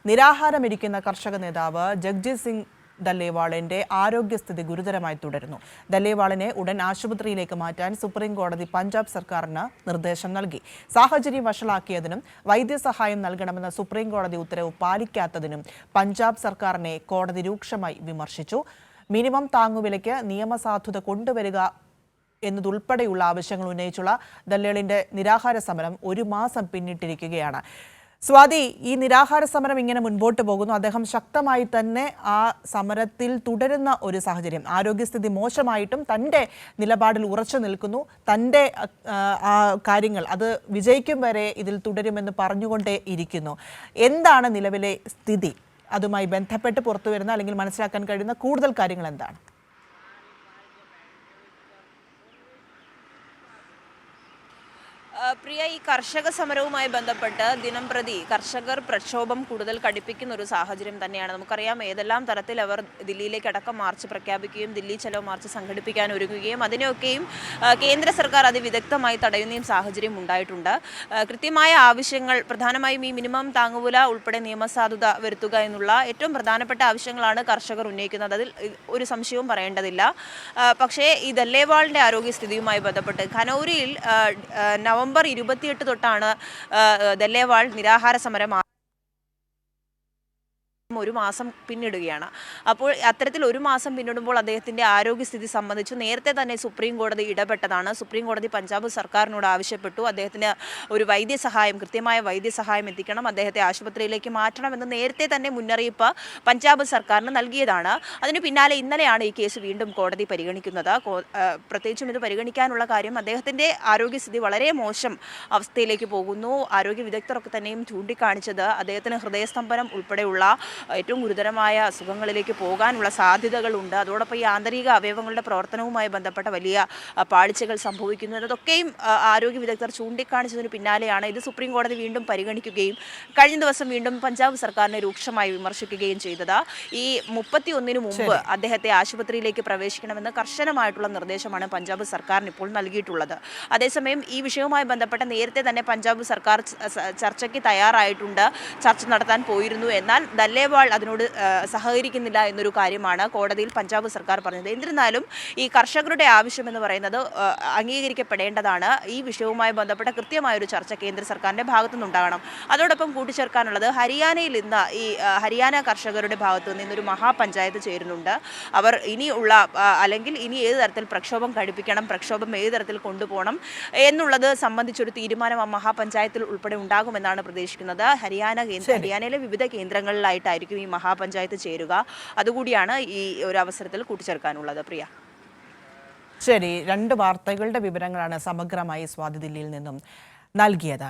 നിരാഹാരമിരിക്കുന്ന കർഷക നേതാവ് ജഗ്ജിത് സിംഗ് ദല്ലേവാളിന്റെ ആരോഗ്യസ്ഥിതി ഗുരുതരമായി തുടരുന്നു. ദല്ലേവാളിനെ ഉടൻ ആശുപത്രിയിലേക്ക് മാറ്റാൻ സുപ്രീം കോടതി പഞ്ചാബ് സർക്കാരിന് നിർദ്ദേശം നൽകി. സാഹചര്യം വഷളാക്കിയതിനും വൈദ്യസഹായം നൽകണമെന്ന സുപ്രീം കോടതി ഉത്തരവ് പാലിക്കാത്തതിനും പഞ്ചാബ് സർക്കാരിനെ കോടതി രൂക്ഷമായി വിമർശിച്ചു. മിനിമം താങ്ങുവിലയ്ക്ക് നിയമസാധുത കൊണ്ടുവരിക എന്നതുൾപ്പെടെയുള്ള ആവശ്യങ്ങൾ ഉന്നയിച്ചുള്ള ദല്ലേളിന്റെ നിരാഹാര സമരം 1 മാസം പിന്നിട്ടിരിക്കുകയാണ്. സ്വാതി, ഈ നിരാഹാര സമരം ഇങ്ങനെ മുൻപോട്ട് പോകുന്നു. അദ്ദേഹം ശക്തമായി തന്നെ ആ സമരത്തിൽ തുടരുന്ന ഒരു സാഹചര്യം. ആരോഗ്യസ്ഥിതി മോശമായിട്ടും തൻ്റെ നിലപാടിൽ ഉറച്ചു നിൽക്കുന്നു. തൻ്റെ കാര്യങ്ങൾ അത് വിജയിക്കും വരെ ഇതിൽ തുടരുമെന്ന് പറഞ്ഞുകൊണ്ടേ ഇരിക്കുന്നു. എന്താണ് നിലവിലെ സ്ഥിതി? അതുമായി ബന്ധപ്പെട്ട് പുറത്തു വരുന്ന അല്ലെങ്കിൽ മനസ്സിലാക്കാൻ കഴിയുന്ന കൂടുതൽ കാര്യങ്ങൾ എന്താണ്? പ്രിയ, ഈ കർഷക സമരവുമായി ബന്ധപ്പെട്ട് ദിനംപ്രതി കർഷകർ പ്രക്ഷോഭം കൂടുതൽ കടുപ്പിക്കുന്ന ഒരു സാഹചര്യം തന്നെയാണ്. നമുക്കറിയാം ഏതെല്ലാം തരത്തിൽ അവർ ദില്ലിയിലേക്ക് അടക്കം മാർച്ച് പ്രഖ്യാപിക്കുകയും ദില്ലി ചലോ മാർച്ച് സംഘടിപ്പിക്കാൻ ഒരുങ്ങുകയും അതിനെയൊക്കെയും കേന്ദ്ര സർക്കാർ അതിവിദഗ്ധമായി തടയുന്നയും സാഹചര്യം ഉണ്ടായിട്ടുണ്ട്. കൃത്യമായ ആവശ്യങ്ങൾ, പ്രധാനമായും ഈ മിനിമം താങ്ങുവില ഉൾപ്പെടെ നിയമസാധുത വരുത്തുക എന്നുള്ള ഏറ്റവും പ്രധാനപ്പെട്ട ആവശ്യങ്ങളാണ് കർഷകർ ഉന്നയിക്കുന്നത്. അതിൽ ഒരു സംശയവും പറയേണ്ടതില്ല. പക്ഷേ ഈ ദല്ലേവാളിൻ്റെ ആരോഗ്യസ്ഥിതിയുമായി ബന്ധപ്പെട്ട് ഖനൗരിയിൽ നവംബർ 28 തൊട്ടാണ് ദല്ലേവാൾ നിരാഹാര സമരം 1 മാസം പിന്നിടുകയാണ്. അപ്പോൾ അത്തരത്തിൽ 1 മാസം പിന്നിടുമ്പോൾ അദ്ദേഹത്തിൻ്റെ ആരോഗ്യസ്ഥിതി സംബന്ധിച്ച് നേരത്തെ തന്നെ സുപ്രീം കോടതി ഇടപെട്ടതാണ്. സുപ്രീം കോടതി പഞ്ചാബ് സർക്കാരിനോട് ആവശ്യപ്പെട്ടു അദ്ദേഹത്തിന് ഒരു വൈദ്യസഹായം, കൃത്യമായ വൈദ്യസഹായം എത്തിക്കണം, അദ്ദേഹത്തെ ആശുപത്രിയിലേക്ക് മാറ്റണമെന്ന് നേരത്തെ തന്നെ മുന്നറിയിപ്പ് പഞ്ചാബ് സർക്കാരിന് നൽകിയതാണ്. അതിന് പിന്നാലെ ഇന്നലെയാണ് ഈ കേസ് വീണ്ടും കോടതി പരിഗണിക്കുന്നത്. പ്രത്യേകിച്ചും ഇത് പരിഗണിക്കാനുള്ള കാര്യം അദ്ദേഹത്തിൻ്റെ ആരോഗ്യസ്ഥിതി വളരെ മോശം അവസ്ഥയിലേക്ക് പോകുന്നു. ആരോഗ്യ വിദഗ്ധരൊക്കെ തന്നെയും ചൂണ്ടിക്കാണിച്ചത് അദ്ദേഹത്തിന് ഹൃദയസ്തംഭനം ഉൾപ്പെടെയുള്ള ഏറ്റവും ഗുരുതരമായ അസുഖങ്ങളിലേക്ക് പോകാനുള്ള സാധ്യതകളുണ്ട്. അതോടൊപ്പം ഈ ആന്തരിക അവയവങ്ങളുടെ പ്രവർത്തനവുമായി ബന്ധപ്പെട്ട വലിയ പാളിച്ചകൾ സംഭവിക്കുന്നു. അതൊക്കെയും ആരോഗ്യ വിദഗ്ധർ ചൂണ്ടിക്കാണിച്ചതിന് പിന്നാലെയാണ് ഇത് സുപ്രീം കോടതി വീണ്ടും പരിഗണിക്കുകയും കഴിഞ്ഞ ദിവസം വീണ്ടും പഞ്ചാബ് സർക്കാരിനെ രൂക്ഷമായി വിമർശിക്കുകയും ചെയ്തത്. ഈ 31 മുമ്പ് അദ്ദേഹത്തെ ആശുപത്രിയിലേക്ക് പ്രവേശിക്കണമെന്ന് കർശനമായിട്ടുള്ള നിർദ്ദേശമാണ് പഞ്ചാബ് സർക്കാരിന് ഇപ്പോൾ നൽകിയിട്ടുള്ളത്. അതേസമയം ഈ വിഷയവുമായി ബന്ധപ്പെട്ട നേരത്തെ തന്നെ പഞ്ചാബ് സർക്കാർ ചർച്ചയ്ക്ക് തയ്യാറായിട്ടുണ്ട്, ചർച്ച നടത്താൻ പോയിരുന്നു. എന്നാൽ ദല്ലേവാൾ അതിനോട് സഹകരിക്കുന്നില്ല എന്നൊരു കാര്യമാണ് കോടതിയിൽ പഞ്ചാബ് സർക്കാർ പറഞ്ഞത്. എന്നിരുന്നാലും ഈ കർഷകരുടെ ആവശ്യം എന്ന് പറയുന്നത് അംഗീകരിക്കപ്പെടേണ്ടതാണ്. ഈ വിഷയവുമായി ബന്ധപ്പെട്ട കൃത്യമായൊരു ചർച്ച കേന്ദ്ര സർക്കാരിൻ്റെ ഭാഗത്തുനിന്നുണ്ടാകണം. അതോടൊപ്പം കൂട്ടിച്ചേർക്കാനുള്ളത് ഹരിയാനയിൽ ഇന്ന് ഈ ഹരിയാന കർഷകരുടെ ഭാഗത്തു നിന്ന് ഇന്നൊരു മഹാപഞ്ചായത്ത് ചേരുന്നുണ്ട്. അവർ ഇനിയുള്ള അല്ലെങ്കിൽ ഇനി ഏത് തരത്തിൽ പ്രക്ഷോഭം കഴിപ്പിക്കണം, പ്രക്ഷോഭം ഏത് തരത്തിൽ കൊണ്ടുപോകണം എന്നുള്ളത് സംബന്ധിച്ചൊരു തീരുമാനം ആ മഹാപഞ്ചായത്തിൽ ഉൾപ്പെടെ ഉണ്ടാകുമെന്നാണ് പ്രതീക്ഷിക്കുന്നത്. ഹരിയാനയിലെ വിവിധ കേന്ദ്രങ്ങളിലായിട്ടായിരിക്കും ഈ മഹാപഞ്ചായത്ത് ചേരുക. അതുകൂടിയാണ് ഈ ഒരു അവസരത്തിൽ കൂട്ടിച്ചേർക്കാനുള്ളത്. പ്രിയ, ശരി, 2 വാർത്തകളുടെ വിവരങ്ങളാണ് സമഗ്രമായി സ്വാതി ദില്ലിയിൽ നിന്നും നൽകിയത്.